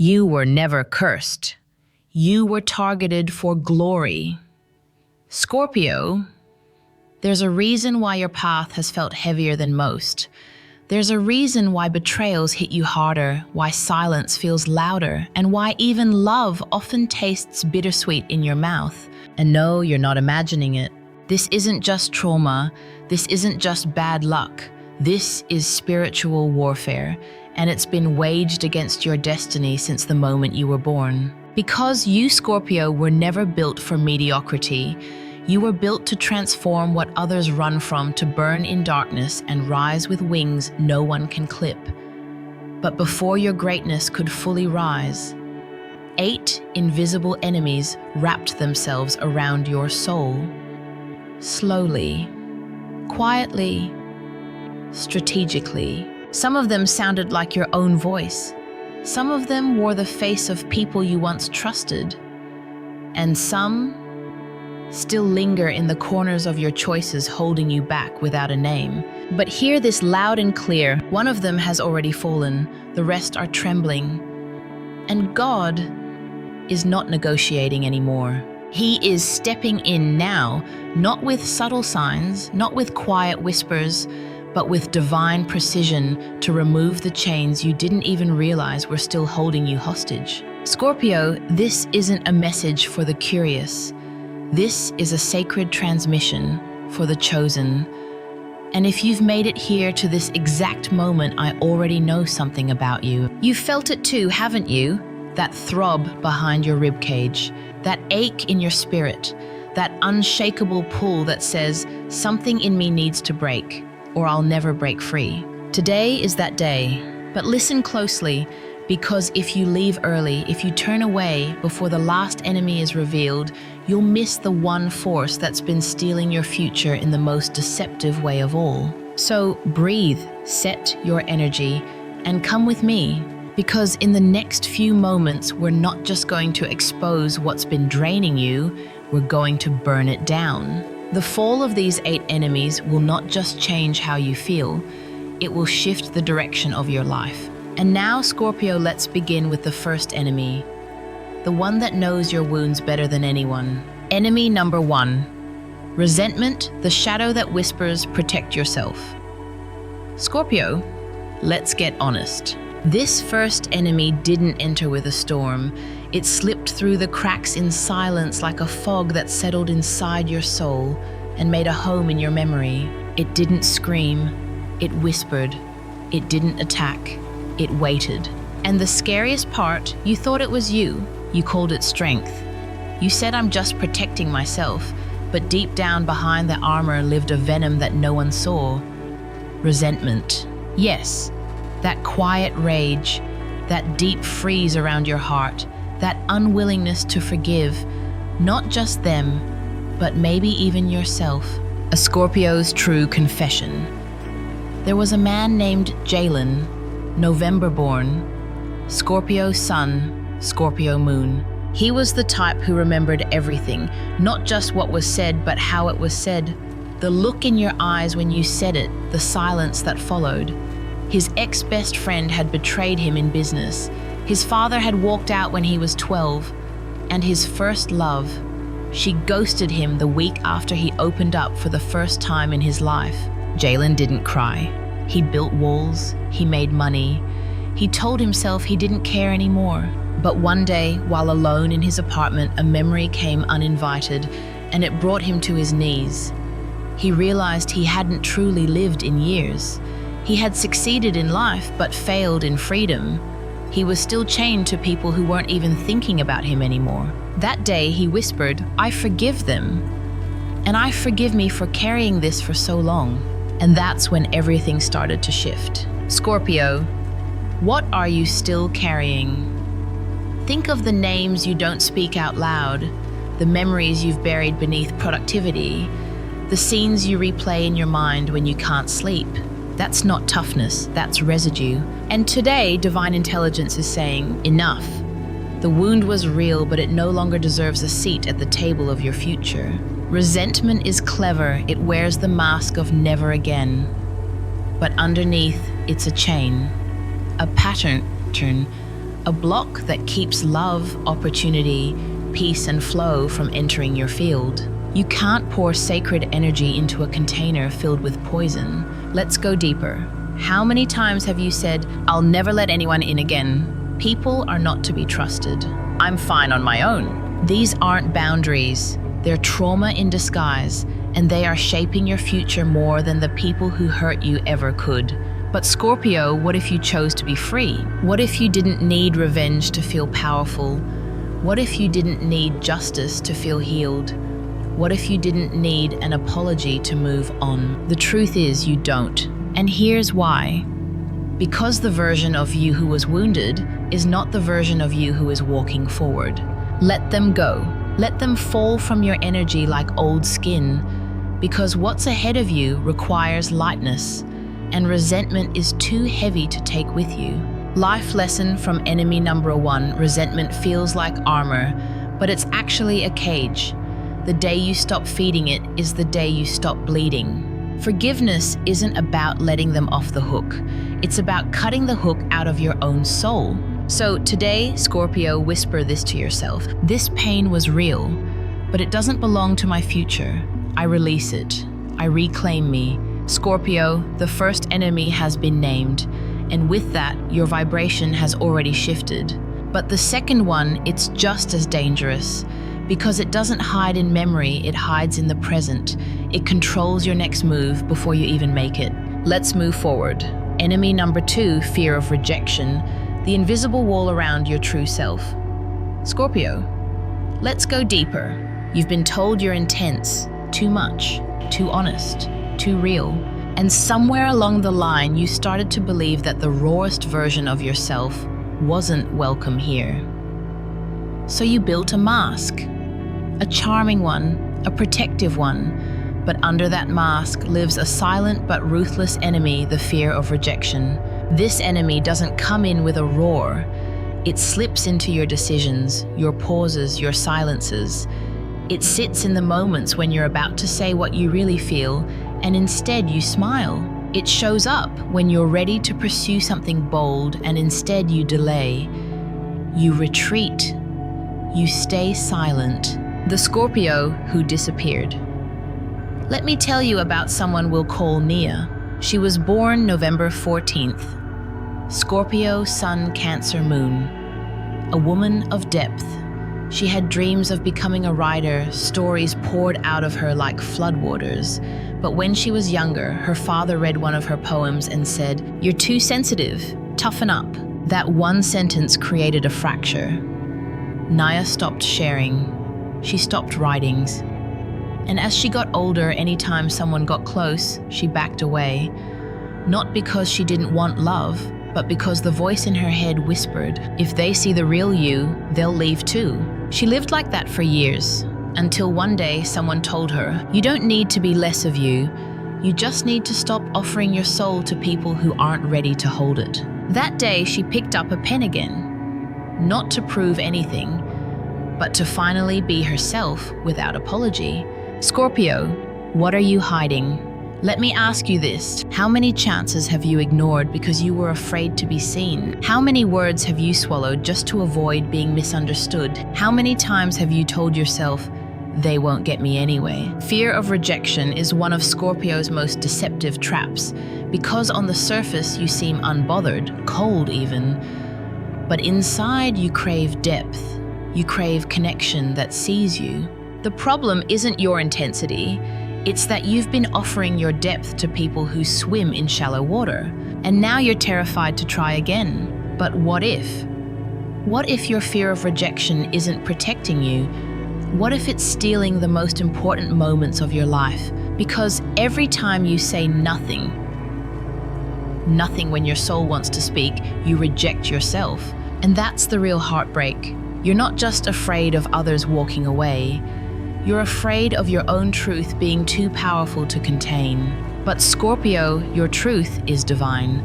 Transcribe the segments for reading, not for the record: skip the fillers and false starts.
You were never cursed. You were targeted for glory. Scorpio, there's a reason why your path has felt heavier than most. There's a reason why betrayals hit you harder, why silence feels louder, and why even love often tastes bittersweet in your mouth. And no, you're not imagining it. This isn't just trauma. This isn't just bad luck. This is spiritual warfare, and it's been waged against your destiny since the moment you were born. Because you, Scorpio, were never built for mediocrity. You were built to transform what others run from, to burn in darkness and rise with wings no one can clip. But before your greatness could fully rise, 8 invisible enemies wrapped themselves around your soul. Slowly, quietly, strategically. Some of them sounded like your own voice. Some of them wore the face of people you once trusted. And some still linger in the corners of your choices, holding you back without a name. But hear this loud and clear. One of them has already fallen. The rest are trembling. And God is not negotiating anymore. He is stepping in now, not with subtle signs, not with quiet whispers, but with divine precision to remove the chains you didn't even realize were still holding you hostage. Scorpio, this isn't a message for the curious. This is a sacred transmission for the chosen. And if you've made it here to this exact moment, I already know something about you. You've felt it too, haven't you? That throb behind your ribcage, that ache in your spirit, that unshakable pull that says, something in me needs to break, or I'll never break free. Today is that day, but listen closely, because if you leave early, if you turn away before the last enemy is revealed, you'll miss the one force that's been stealing your future in the most deceptive way of all. So breathe, set your energy, and come with me, because in the next few moments, we're not just going to expose what's been draining you, we're going to burn it down. The fall of these 8 enemies will not just change how you feel, it will shift the direction of your life. And now, Scorpio, let's begin with the first enemy, the one that knows your wounds better than anyone. Enemy number 1, resentment, the shadow that whispers, protect yourself. Scorpio, let's get honest. This first enemy didn't enter with a storm. It slipped through the cracks in silence like a fog that settled inside your soul and made a home in your memory. It didn't scream, it whispered. It didn't attack, it waited. And the scariest part, you thought it was you. You called it strength. You said, I'm just protecting myself. But deep down behind the armor lived a venom that no one saw. Resentment. Yes, that quiet rage, that deep freeze around your heart, that unwillingness to forgive, not just them, but maybe even yourself. A Scorpio's true confession. There was a man named Jalen, November born, Scorpio sun, Scorpio moon. He was the type who remembered everything, not just what was said, but how it was said. The look in your eyes when you said it, the silence that followed. His ex-best friend had betrayed him in business. His father had walked out when he was 12. And his first love, she ghosted him the week after he opened up for the first time in his life. Jalen didn't cry. He built walls, he made money. He told himself he didn't care anymore. But one day, while alone in his apartment, a memory came uninvited, and it brought him to his knees. He realized he hadn't truly lived in years. He had succeeded in life, but failed in freedom. He was still chained to people who weren't even thinking about him anymore. That day, he whispered, I forgive them. And I forgive me for carrying this for so long. And that's when everything started to shift. Scorpio, what are you still carrying? Think of the names you don't speak out loud, the memories you've buried beneath productivity, the scenes you replay in your mind when you can't sleep. That's not toughness, that's residue. And today, divine intelligence is saying, enough. The wound was real, but it no longer deserves a seat at the table of your future. Resentment is clever, it wears the mask of never again. But underneath, it's a chain, a pattern, a block that keeps love, opportunity, peace, and flow from entering your field. You can't pour sacred energy into a container filled with poison. Let's go deeper. How many times have you said, "I'll never let anyone in again"? People are not to be trusted. I'm fine on my own. These aren't boundaries. They're trauma in disguise, and they are shaping your future more than the people who hurt you ever could. But Scorpio, what if you chose to be free? What if you didn't need revenge to feel powerful? What if you didn't need justice to feel healed? What if you didn't need an apology to move on? The truth is you don't. And here's why. Because the version of you who was wounded is not the version of you who is walking forward. Let them go. Let them fall from your energy like old skin, because what's ahead of you requires lightness, and resentment is too heavy to take with you. Life lesson from enemy number 1, resentment feels like armor, but it's actually a cage. The day you stop feeding it is the day you stop bleeding. Forgiveness isn't about letting them off the hook. It's about cutting the hook out of your own soul. So today, Scorpio, whisper this to yourself. This pain was real, but it doesn't belong to my future. I release it. I reclaim me. Scorpio, the first enemy has been named, and with that, your vibration has already shifted. But the second one, it's just as dangerous, because it doesn't hide in memory, it hides in the present. It controls your next move before you even make it. Let's move forward. Enemy number 2, fear of rejection, the invisible wall around your true self. Scorpio, let's go deeper. You've been told you're intense, too much, too honest, too real. And somewhere along the line, you started to believe that the rawest version of yourself wasn't welcome here. So you built a mask, a charming one, a protective one, but under that mask lives a silent but ruthless enemy, the fear of rejection. This enemy doesn't come in with a roar. It slips into your decisions, your pauses, your silences. It sits in the moments when you're about to say what you really feel, and instead you smile. It shows up when you're ready to pursue something bold, and instead you delay. You retreat. You stay silent. The Scorpio who disappeared. Let me tell you about someone we'll call Nia. She was born November 14th. Scorpio, Sun, Cancer, Moon. A woman of depth. She had dreams of becoming a writer, stories poured out of her like floodwaters. But when she was younger, her father read one of her poems and said, "You're too sensitive, toughen up." That one sentence created a fracture. Nia stopped sharing. She stopped writings. And as she got older, anytime someone got close, she backed away. Not because she didn't want love, but because the voice in her head whispered, if they see the real you, they'll leave too. She lived like that for years, until one day someone told her, you don't need to be less of you. You just need to stop offering your soul to people who aren't ready to hold it. That day, she picked up a pen again, not to prove anything, but to finally be herself without apology. Scorpio, what are you hiding? Let me ask you this. How many chances have you ignored because you were afraid to be seen? How many words have you swallowed just to avoid being misunderstood? How many times have you told yourself, they won't get me anyway? Fear of rejection is one of Scorpio's most deceptive traps, because on the surface you seem unbothered, cold even. But inside you crave depth. You crave connection that sees you. The problem isn't your intensity. It's that you've been offering your depth to people who swim in shallow water, and now you're terrified to try again. But what if? What if your fear of rejection isn't protecting you? What if it's stealing the most important moments of your life? Because every time you say nothing when your soul wants to speak, you reject yourself. And that's the real heartbreak. You're not just afraid of others walking away. You're afraid of your own truth being too powerful to contain. But Scorpio, your truth is divine.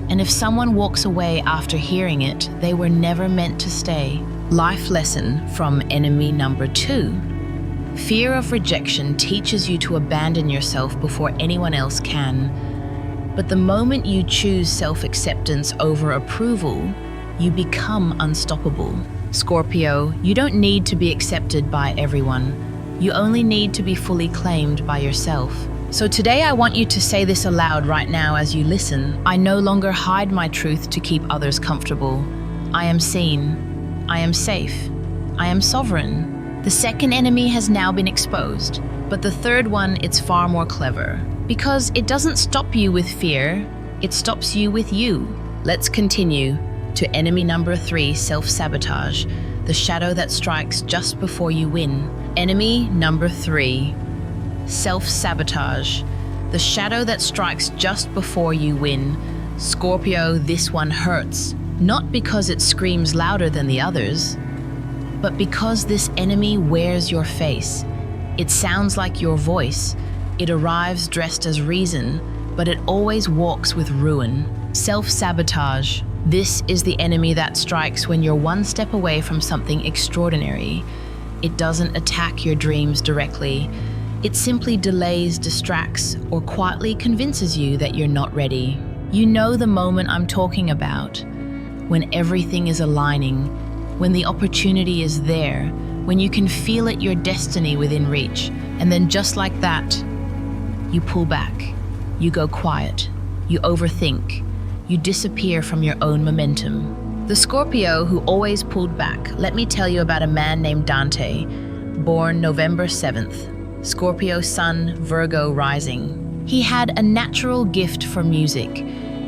And if someone walks away after hearing it, they were never meant to stay. Life lesson from enemy number 2. Fear of rejection teaches you to abandon yourself before anyone else can. But the moment you choose self-acceptance over approval, you become unstoppable. Scorpio, you don't need to be accepted by everyone. You only need to be fully claimed by yourself. So today I want you to say this aloud right now as you listen. I no longer hide my truth to keep others comfortable. I am seen. I am safe. I am sovereign. The second enemy has now been exposed, but the third one, it's far more clever. Because it doesn't stop you with fear, it stops you with you. Let's continue to enemy number 3, self-sabotage, the shadow that strikes just before you win. Enemy number 3, self-sabotage, the shadow that strikes just before you win. Scorpio, this one hurts, not because it screams louder than the others, but because this enemy wears your face. It sounds like your voice. It arrives dressed as reason, but it always walks with ruin. Self-sabotage. This is the enemy that strikes when you're one step away from something extraordinary. It doesn't attack your dreams directly. It simply delays, distracts, or quietly convinces you that you're not ready. You know the moment I'm talking about, when everything is aligning, when the opportunity is there, when you can feel it, your destiny within reach, and then just like that, you pull back, you go quiet, you overthink, you disappear from your own momentum. The Scorpio who always pulled back, let me tell you about a man named Dante, born November 7th, Scorpio sun, Virgo rising. He had a natural gift for music.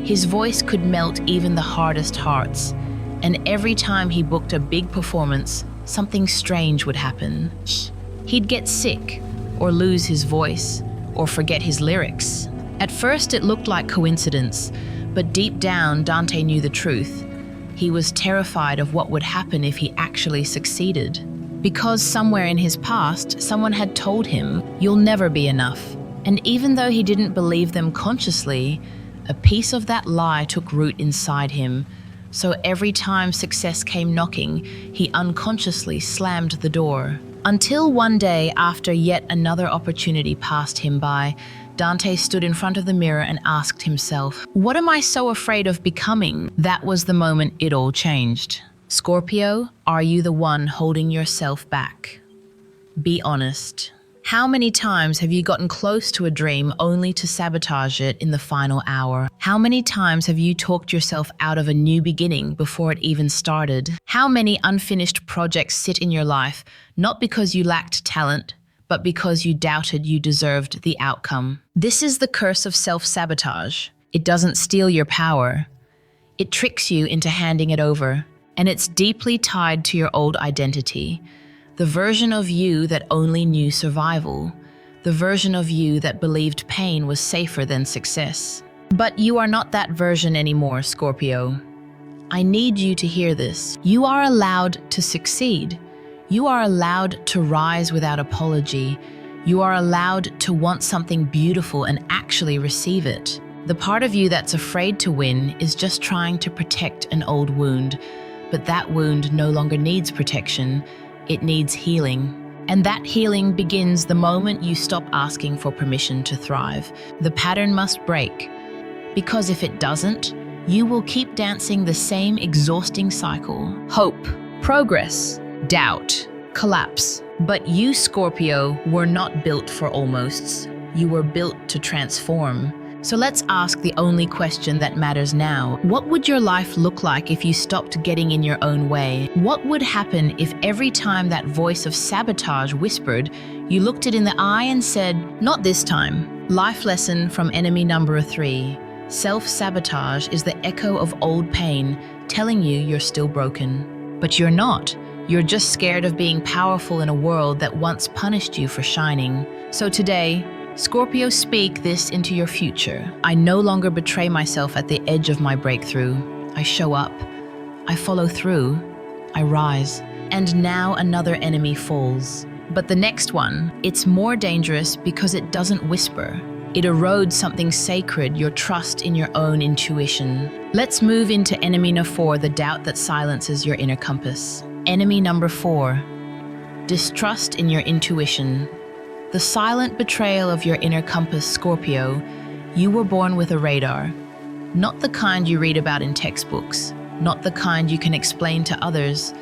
His voice could melt even the hardest hearts, and every time he booked a big performance, something strange would happen. He'd get sick, or lose his voice, or forget his lyrics. At first it looked like coincidence, but deep down Dante knew the truth. He was terrified of what would happen if he actually succeeded. Because somewhere in his past, someone had told him, "You'll never be enough." And even though he didn't believe them consciously, a piece of that lie took root inside him. So every time success came knocking, he unconsciously slammed the door. Until one day, after yet another opportunity passed him by, Dante stood in front of the mirror and asked himself, "What am I so afraid of becoming?" That was the moment it all changed. Scorpio, are you the one holding yourself back? Be honest. How many times have you gotten close to a dream only to sabotage it in the final hour? How many times have you talked yourself out of a new beginning before it even started? How many unfinished projects sit in your life, not because you lacked talent, but because you doubted you deserved the outcome? This is the curse of self-sabotage. It doesn't steal your power. It tricks you into handing it over, and it's deeply tied to your old identity. The version of you that only knew survival, the version of you that believed pain was safer than success. But you are not that version anymore, Scorpio. I need you to hear this. You are allowed to succeed. You are allowed to rise without apology. You are allowed to want something beautiful and actually receive it. The part of you that's afraid to win is just trying to protect an old wound, but that wound no longer needs protection. It needs healing. And that healing begins the moment you stop asking for permission to thrive. The pattern must break, because if it doesn't, you will keep dancing the same exhausting cycle. Hope, progress, doubt, collapse. But you, Scorpio, were not built for almosts. You were built to transform. So let's ask the only question that matters now. What would your life look like if you stopped getting in your own way? What would happen if every time that voice of sabotage whispered, you looked it in the eye and said, "Not this time"? Life lesson from enemy number 3. Self-sabotage is the echo of old pain telling you you're still broken. But you're not. You're just scared of being powerful in a world that once punished you for shining. So today, Scorpio, speak this into your future. I no longer betray myself at the edge of my breakthrough. I show up. I follow through. I rise. And now another enemy falls. But the next one, it's more dangerous because it doesn't whisper. It erodes something sacred, your trust in your own intuition. Let's move into enemy number 4, the doubt that silences your inner compass. Enemy number 4, distrust in your intuition. The silent betrayal of your inner compass, Scorpio. You were born with a radar, not the kind you read about in textbooks. not the kind you can explain to others,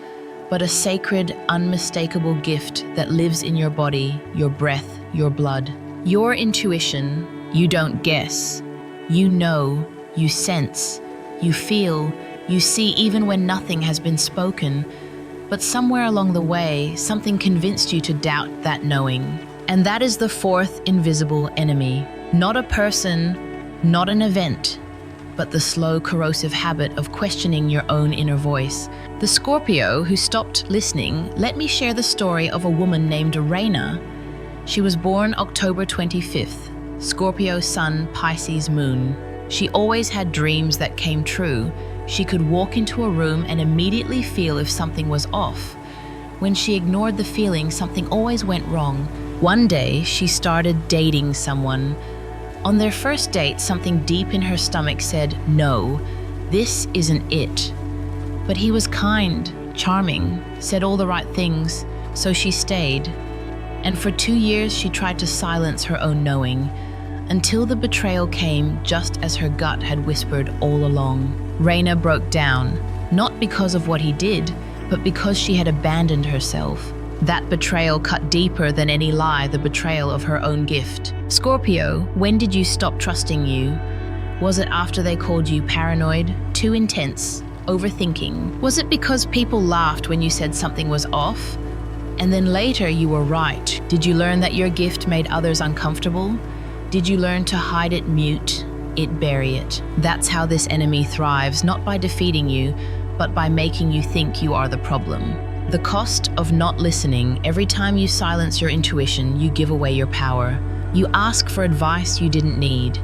but a sacred, unmistakable gift that lives in your body, your breath, your blood. Your intuition, you don't guess. You know, you sense, you feel, you see even when nothing has been spoken. But somewhere along the way, something convinced you to doubt that knowing. And that is the fourth invisible enemy. Not a person, not an event, but the slow, corrosive habit of questioning your own inner voice. The Scorpio who stopped listening, let me share the story of a woman named Reina. She was born October 25th, Scorpio sun, Pisces moon. She always had dreams that came true. She could walk into a room and immediately feel if something was off. When she ignored the feeling, something always went wrong. One day, she started dating someone. On their first date, something deep in her stomach said, "No, this isn't it." But he was kind, charming, said all the right things, so she stayed. And for 2 years, she tried to silence her own knowing, until the betrayal came just as her gut had whispered all along. Reina broke down, not because of what he did, but because she had abandoned herself. That betrayal cut deeper than any lie, the betrayal of her own gift. Scorpio, when did you stop trusting you? Was it after they called you paranoid, too intense, overthinking? Was it because people laughed when you said something was off? And then later you were right. Did you learn that your gift made others uncomfortable? Did you learn to hide it, mute it, bury it? That's how this enemy thrives, not by defeating you, but by making you think you are the problem. The cost of not listening: every time you silence your intuition, you give away your power. You ask for advice you didn't need.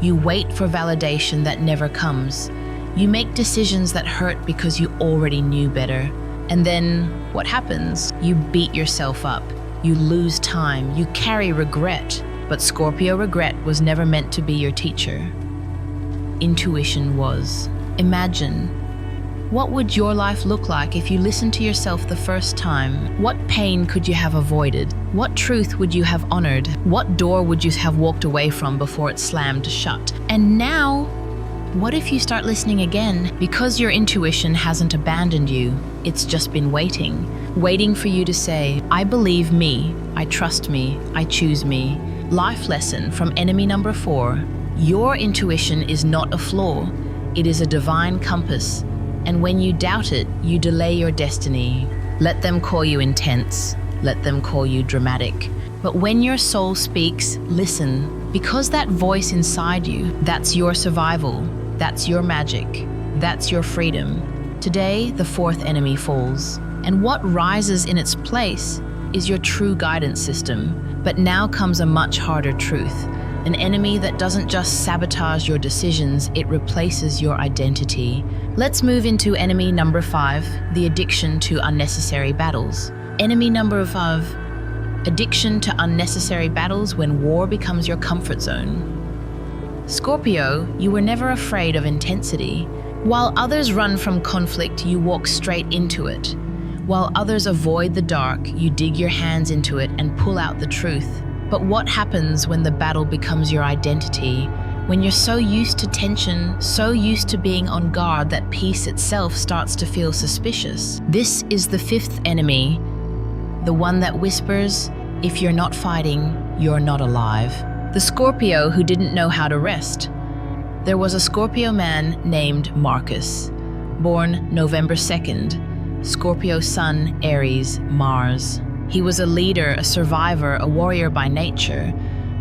You wait for validation that never comes. You make decisions that hurt because you already knew better. And then, what happens? You beat yourself up. You lose time. You carry regret. But Scorpio, regret was never meant to be your teacher. Intuition was. Imagine, what would your life look like if you listened to yourself the first time? What pain could you have avoided? What truth would you have honored? What door would you have walked away from before it slammed shut? And now, what if you start listening again? Because your intuition hasn't abandoned you. It's just been waiting for you to say, "I believe me, I trust me, I choose me." Life lesson from enemy number 4. Your intuition is not a flaw. It is a divine compass. And when you doubt it, you delay your destiny. Let them call you intense. Let them call you dramatic. But when your soul speaks, listen. Because that voice inside you, that's your survival. That's your magic. That's your freedom. Today, the fourth enemy falls. And what rises in its place is your true guidance system. But now comes a much harder truth. An enemy that doesn't just sabotage your decisions, it replaces your identity. Let's move into enemy number 5, the addiction to unnecessary battles. Enemy number 5, addiction to unnecessary battles when war becomes your comfort zone. Scorpio, you were never afraid of intensity. While others run from conflict, you walk straight into it. While others avoid the dark, you dig your hands into it and pull out the truth. But what happens when the battle becomes your identity? When you're so used to tension, so used to being on guard that peace itself starts to feel suspicious. This is the 5th enemy, the one that whispers, "If you're not fighting, you're not alive." The Scorpio who didn't know how to rest. There was a Scorpio man named Marcus, born November 2nd, Scorpio sun, Aries, Mars. He was a leader, a survivor, a warrior by nature.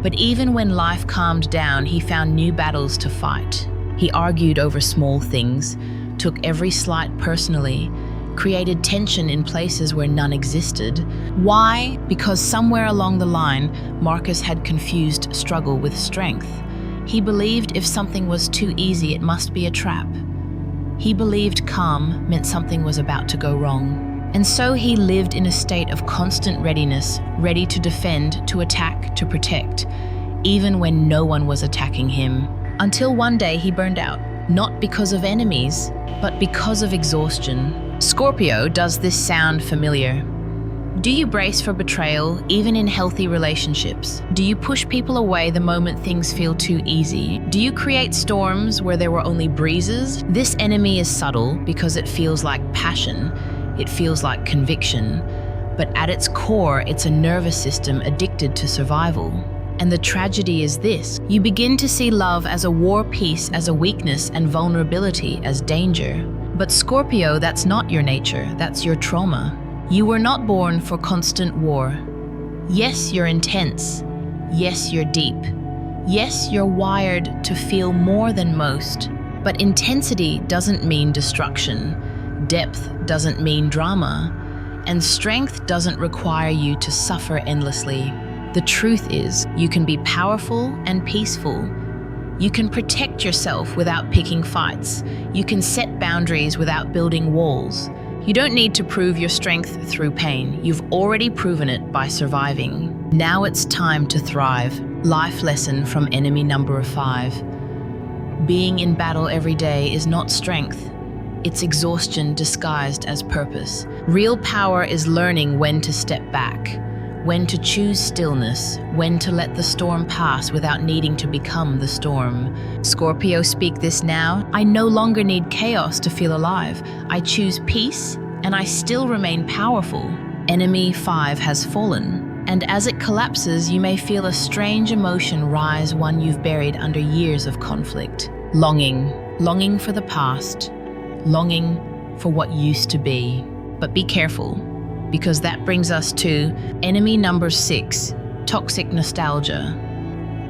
But even when life calmed down, he found new battles to fight. He argued over small things, took every slight personally, created tension in places where none existed. Why? Because somewhere along the line, Marcus had confused struggle with strength. He believed if something was too easy, it must be a trap. He believed calm meant something was about to go wrong. And so he lived in a state of constant readiness, ready to defend, to attack, to protect, even when no one was attacking him. Until one day he burned out, not because of enemies, but because of exhaustion. Scorpio, does this sound familiar? Do you brace for betrayal, even in healthy relationships? Do you push people away the moment things feel too easy? Do you create storms where there were only breezes? This enemy is subtle because it feels like passion, it feels like conviction, but at its core, it's a nervous system addicted to survival. And the tragedy is this: you begin to see love as a war piece, as a weakness, and vulnerability as danger. But Scorpio, that's not your nature, that's your trauma. You were not born for constant war. Yes, you're intense. Yes, you're deep. Yes, you're wired to feel more than most. But intensity doesn't mean destruction. Depth doesn't mean drama. And strength doesn't require you to suffer endlessly. The truth is, you can be powerful and peaceful. You can protect yourself without picking fights. You can set boundaries without building walls. You don't need to prove your strength through pain. You've already proven it by surviving. Now it's time to thrive. Life lesson from enemy number 5. Being in battle every day is not strength. It's exhaustion disguised as purpose. Real power is learning when to step back, when to choose stillness, when to let the storm pass without needing to become the storm. Scorpio, speak this now. I no longer need chaos to feel alive. I choose peace, and I still remain powerful. Enemy 5 has fallen, and as it collapses, you may feel a strange emotion rise, one you've buried under years of conflict. Longing for the past, longing for what used to be. But be careful, because that brings us to enemy number 6, toxic nostalgia.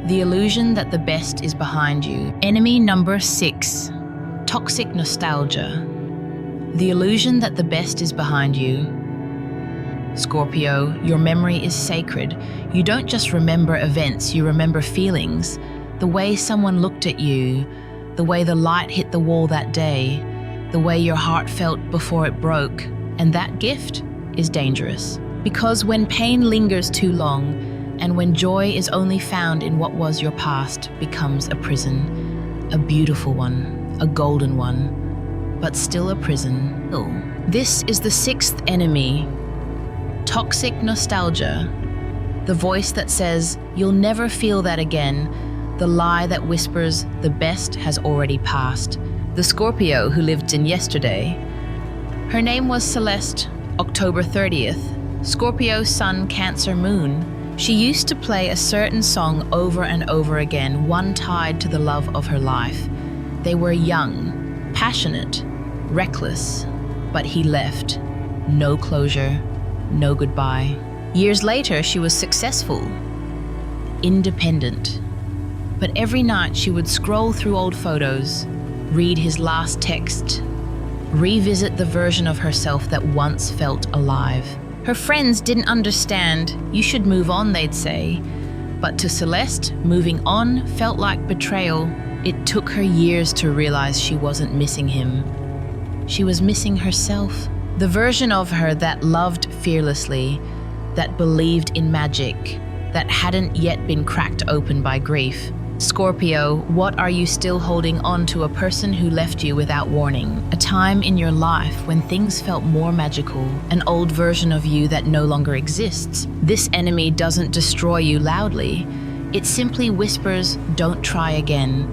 The illusion that the best is behind you. Enemy number 6, toxic nostalgia. The illusion that the best is behind you. Scorpio, your memory is sacred. You don't just remember events, you remember feelings. The way someone looked at you, the way the light hit the wall that day, the way your heart felt before it broke. And that gift is dangerous. Because when pain lingers too long, and when joy is only found in what was your past, becomes a prison. A beautiful one, a golden one, but still a prison. Oh. This is the 6th enemy. Toxic nostalgia. The voice that says, you'll never feel that again. The lie that whispers, the best has already passed. The Scorpio who lived in yesterday. Her name was Celeste, October 30th. Scorpio, Sun, Cancer, Moon. She used to play a certain song over and over again, one tied to the love of her life. They were young, passionate, reckless, but he left. No closure, no goodbye. Years later, she was successful, independent. But every night she would scroll through old photos, read his last text, revisit the version of herself that once felt alive. Her friends didn't understand. You should move on, they'd say. But to Celeste, moving on felt like betrayal. It took her years to realize she wasn't missing him. She was missing herself. The version of her that loved fearlessly, that believed in magic, that hadn't yet been cracked open by grief. Scorpio, what are you still holding on to? A person who left you without warning. A time in your life when things felt more magical. An old version of you that no longer exists. This enemy doesn't destroy you loudly. It simply whispers, don't try again.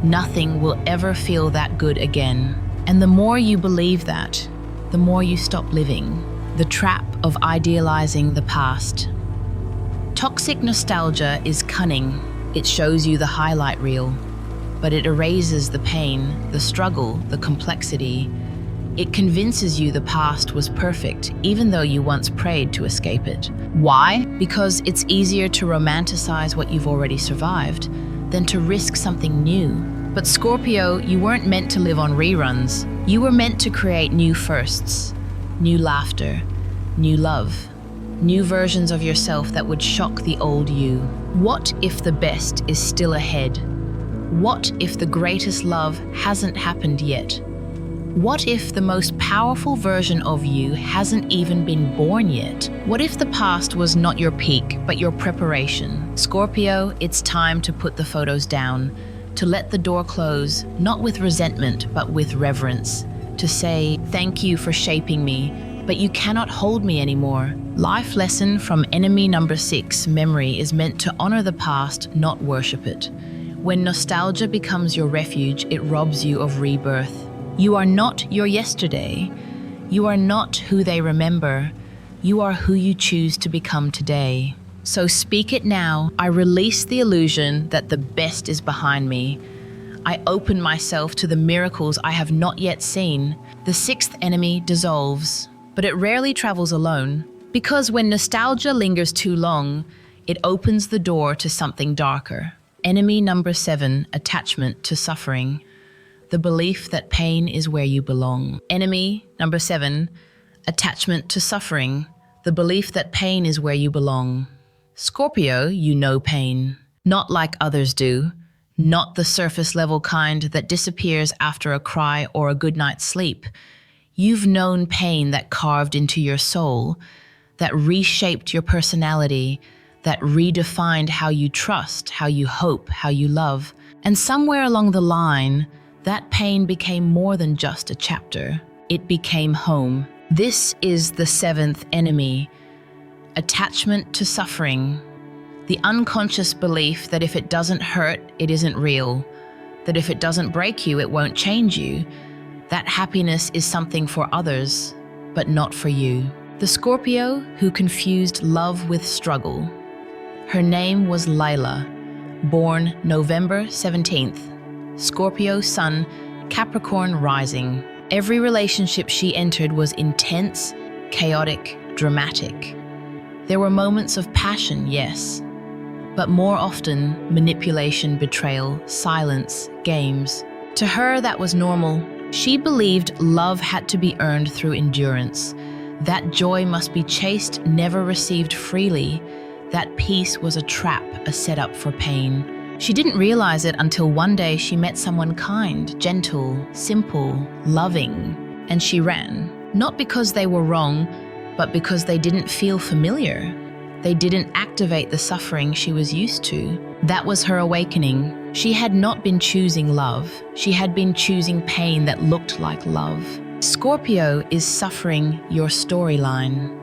Nothing will ever feel that good again. And the more you believe that, the more you stop living. The trap of idealizing the past. Toxic nostalgia is cunning. It shows you the highlight reel, but it erases the pain, the struggle, the complexity. It convinces you the past was perfect, even though you once prayed to escape it. Why? Because it's easier to romanticize what you've already survived than to risk something new. But Scorpio, you weren't meant to live on reruns. You were meant to create new firsts, new laughter, new love. New versions of yourself that would shock the old you. What if the best is still ahead? What if the greatest love hasn't happened yet? What if the most powerful version of you hasn't even been born yet? What if the past was not your peak, but your preparation? Scorpio, it's time to put the photos down, to let the door close, not with resentment, but with reverence, to say, thank you for shaping me, but you cannot hold me anymore. Life lesson from enemy number 6, memory is meant to honor the past, not worship it. When nostalgia becomes your refuge, it robs you of rebirth. You are not your yesterday. You are not who they remember. You are who you choose to become today. So speak it now. I release the illusion that the best is behind me. I open myself to the miracles I have not yet seen. The sixth enemy dissolves, but it rarely travels alone. Because when nostalgia lingers too long, it opens the door to something darker. Enemy number 7, attachment to suffering. The belief that pain is where you belong. Enemy number 7, attachment to suffering. The belief that pain is where you belong. Scorpio, you know pain. Not like others do. Not the surface level kind that disappears after a cry or a good night's sleep. You've known pain that carved into your soul, that reshaped your personality, that redefined how you trust, how you hope, how you love. And somewhere along the line, that pain became more than just a chapter. It became home. This is the 7th enemy, attachment to suffering. The unconscious belief that if it doesn't hurt, it isn't real. That if it doesn't break you, it won't change you. That happiness is something for others, but not for you. The Scorpio who confused love with struggle. Her name was Lila, born November 17th. Scorpio sun, Capricorn rising. Every relationship she entered was intense, chaotic, dramatic. There were moments of passion, yes, but more often manipulation, betrayal, silence, games. To her, that was normal. She believed love had to be earned through endurance. That joy must be chased, never received freely. That peace was a trap, a setup for pain. She didn't realize it until one day she met someone kind, gentle, simple, loving, and she ran. Not because they were wrong, but because they didn't feel familiar. They didn't activate the suffering she was used to. That was her awakening. She had not been choosing love. She had been choosing pain that looked like love. Scorpio is suffering your storyline.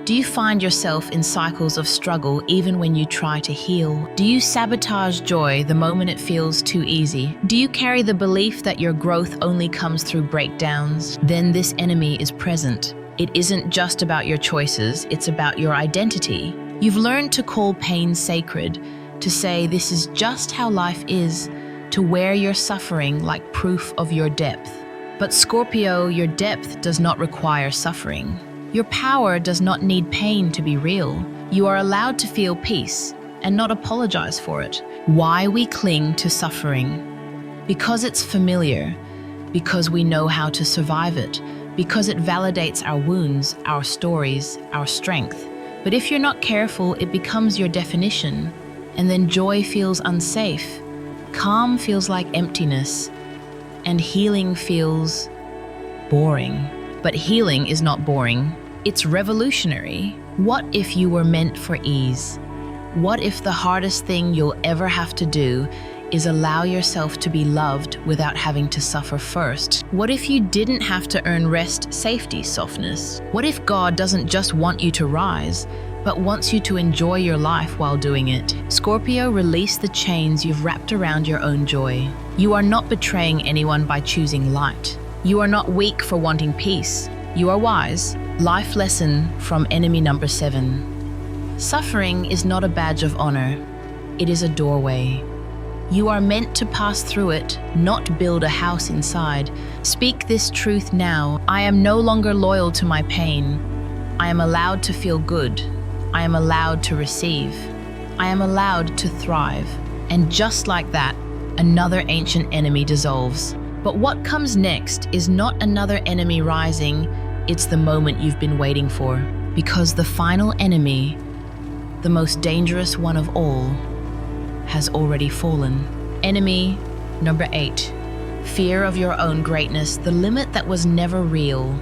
Do you find yourself in cycles of struggle even when you try to heal? Do you sabotage joy the moment it feels too easy? Do you carry the belief that your growth only comes through breakdowns? Then this enemy is present. It isn't just about your choices, it's about your identity. You've learned to call pain sacred, to say this is just how life is, to wear your suffering like proof of your depth. But Scorpio, your depth does not require suffering. Your power does not need pain to be real. You are allowed to feel peace and not apologize for it. Why we cling to suffering? Because it's familiar, because we know how to survive it, because it validates our wounds, our stories, our strength. But if you're not careful, it becomes your definition, and then joy feels unsafe, calm feels like emptiness, and healing feels boring. But healing is not boring, it's revolutionary. What if you were meant for ease? What if the hardest thing you'll ever have to do is allow yourself to be loved without having to suffer first? What if you didn't have to earn rest, safety, softness? What if God doesn't just want you to rise, but wants you to enjoy your life while doing it? Scorpio, release the chains you've wrapped around your own joy. You are not betraying anyone by choosing light. You are not weak for wanting peace. You are wise. Life lesson from enemy number 7. Suffering is not a badge of honor. It is a doorway. You are meant to pass through it, not build a house inside. Speak this truth now. I am no longer loyal to my pain. I am allowed to feel good. I am allowed to receive. I am allowed to thrive. And just like that, another ancient enemy dissolves. But what comes next is not another enemy rising, it's the moment you've been waiting for. Because the final enemy, the most dangerous one of all, has already fallen. Enemy number 8. Fear of your own greatness, the limit that was never real.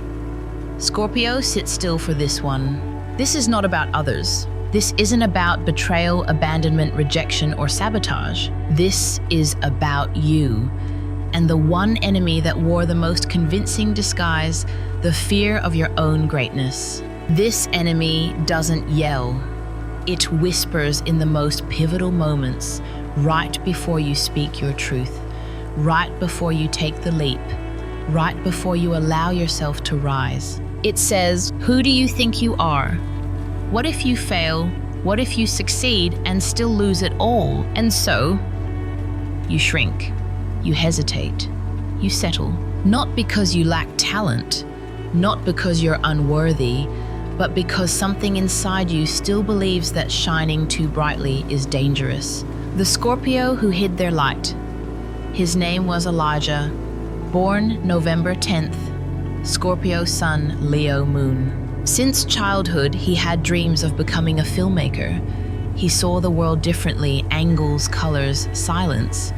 Scorpio, sit still for this one. This is not about others. This isn't about betrayal, abandonment, rejection, or sabotage. This is about you. And the one enemy that wore the most convincing disguise, the fear of your own greatness. This enemy doesn't yell. It whispers in the most pivotal moments, right before you speak your truth, right before you take the leap, right before you allow yourself to rise. It says, who do you think you are? What if you fail? What if you succeed and still lose it all? And so, you shrink, you hesitate, you settle. Not because you lack talent, not because you're unworthy, but because something inside you still believes that shining too brightly is dangerous. The Scorpio who hid their light. His name was Elijah, born November 10th, Scorpio Sun, Leo Moon. Since childhood, he had dreams of becoming a filmmaker. He saw the world differently, angles, colors, silence.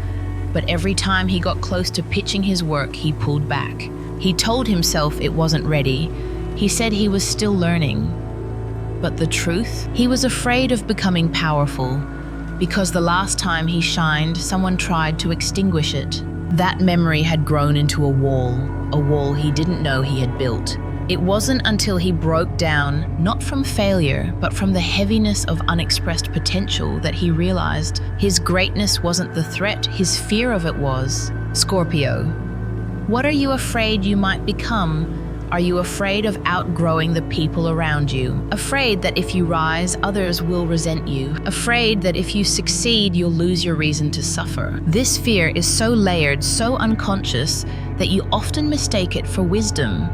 But every time he got close to pitching his work, he pulled back. He told himself it wasn't ready. He said he was still learning. But the truth? He was afraid of becoming powerful, because the last time he shined, someone tried to extinguish it. That memory had grown into a wall he didn't know he had built. It wasn't until he broke down, not from failure, but from the heaviness of unexpressed potential, that he realized his greatness wasn't the threat, his fear of it was. Scorpio, what are you afraid you might become? Are you afraid of outgrowing the people around you? Afraid that if you rise, others will resent you? Afraid that if you succeed, you'll lose your reason to suffer? This fear is so layered, so unconscious, that you often mistake it for wisdom.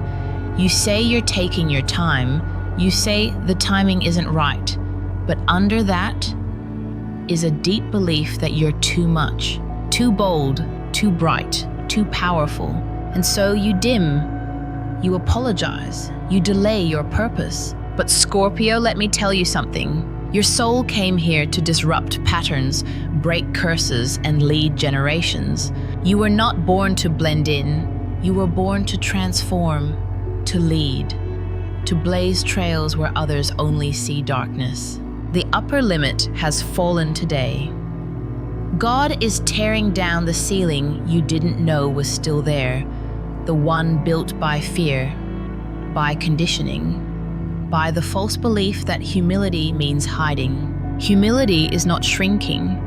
You say you're taking your time. You say the timing isn't right. But under that is a deep belief that you're too much, too bold, too bright, too powerful. And so you dim, you apologize, you delay your purpose. But Scorpio, let me tell you something. Your soul came here to disrupt patterns, break curses, and lead generations. You were not born to blend in. You were born to transform, to lead, to blaze trails where others only see darkness. The upper limit has fallen today. God is tearing down the ceiling you didn't know was still there, the one built by fear, by conditioning, by the false belief that humility means hiding. Humility is not shrinking.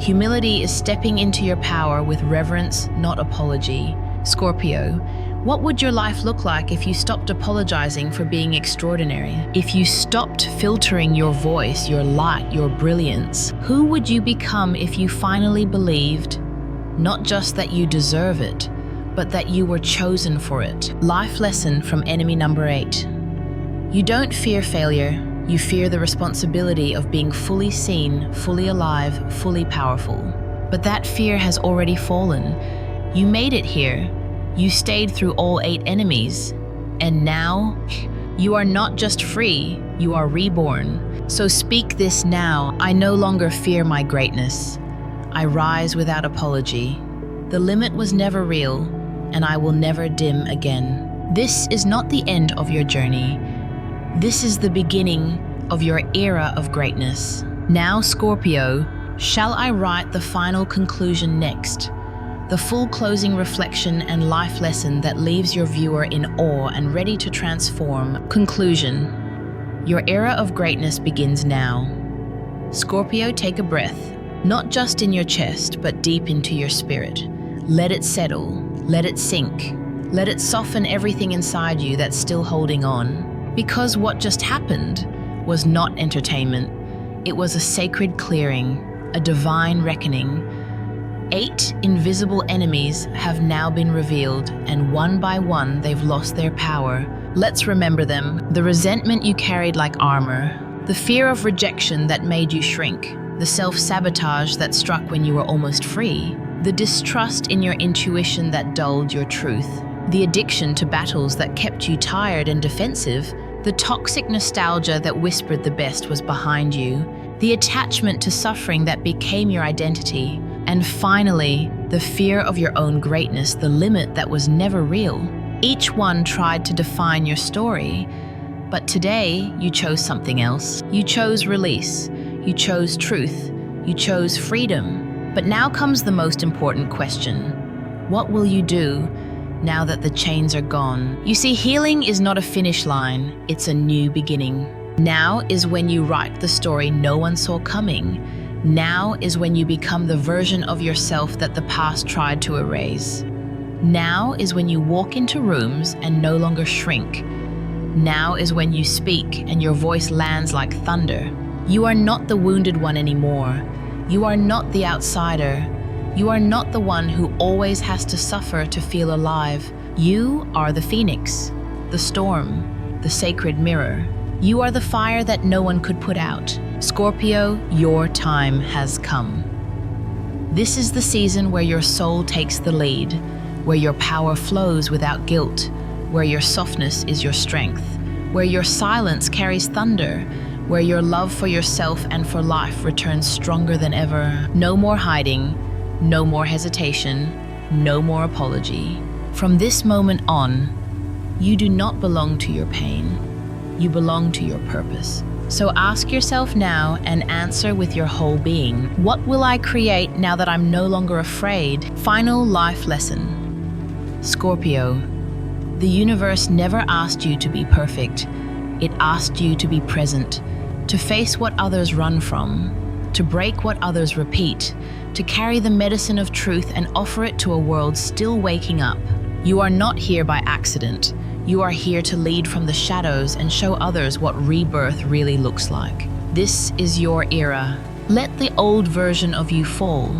Humility is stepping into your power with reverence, not apology. Scorpio, what would your life look like if you stopped apologizing for being extraordinary? If you stopped filtering your voice, your light, your brilliance? Who would you become if you finally believed, not just that you deserve it, but that you were chosen for it? Life lesson from enemy number 8. You don't fear failure, you fear the responsibility of being fully seen, fully alive, fully powerful. But that fear has already fallen. You made it here. You stayed through all 8 enemies. And now, you are not just free, you are reborn. So speak this now. I no longer fear my greatness. I rise without apology. The limit was never real, and I will never dim again. This is not the end of your journey. This is the beginning of your era of greatness. Now, Scorpio, shall I write the final conclusion next? The full closing reflection and life lesson that leaves your viewer in awe and ready to transform. Conclusion. Your era of greatness begins now. Scorpio, take a breath, not just in your chest, but deep into your spirit. Let it settle, let it sink, let it soften everything inside you that's still holding on. Because what just happened was not entertainment. It was a sacred clearing, a divine reckoning. 8 invisible enemies have now been revealed, and one by one they've lost their power. Let's remember them. The resentment you carried like armor, the fear of rejection that made you shrink, the self-sabotage that struck when you were almost free, the distrust in your intuition that dulled your truth, the addiction to battles that kept you tired and defensive, the toxic nostalgia that whispered the best was behind you, the attachment to suffering that became your identity, and finally, the fear of your own greatness, the limit that was never real. Each one tried to define your story, but today you chose something else. You chose release, you chose truth, you chose freedom. But now comes the most important question. What will you do now that the chains are gone? You see, healing is not a finish line, it's a new beginning. Now is when you write the story no one saw coming. Now is when you become the version of yourself that the past tried to erase. Now is when you walk into rooms and no longer shrink. Now is when you speak and your voice lands like thunder. You are not the wounded one anymore. You are not the outsider. You are not the one who always has to suffer to feel alive. You are the phoenix, the storm, the sacred mirror. You are the fire that no one could put out. Scorpio, your time has come. This is the season where your soul takes the lead, where your power flows without guilt, where your softness is your strength, where your silence carries thunder, where your love for yourself and for life returns stronger than ever. No more hiding, no more hesitation, no more apology. From this moment on, you do not belong to your pain. You belong to your purpose. So ask yourself now and answer with your whole being. What will I create now that I'm no longer afraid? Final life lesson. Scorpio, the universe never asked you to be perfect. It asked you to be present, to face what others run from, to break what others repeat, to carry the medicine of truth and offer it to a world still waking up. You are not here by accident. You are here to lead from the shadows and show others what rebirth really looks like. This is your era. Let the old version of you fall.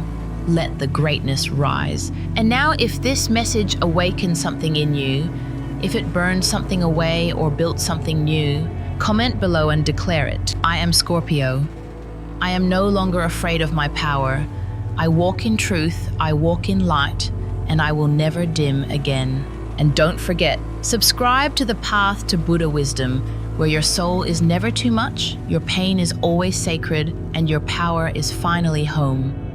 Let the greatness rise. And now, if this message awakens something in you, if it burned something away or built something new, comment below and declare it. I am Scorpio. I am no longer afraid of my power. I walk in truth, I walk in light, and I will never dim again. And don't forget, subscribe to the path to Buddha wisdom, where your soul is never too much, your pain is always sacred, and your power is finally home.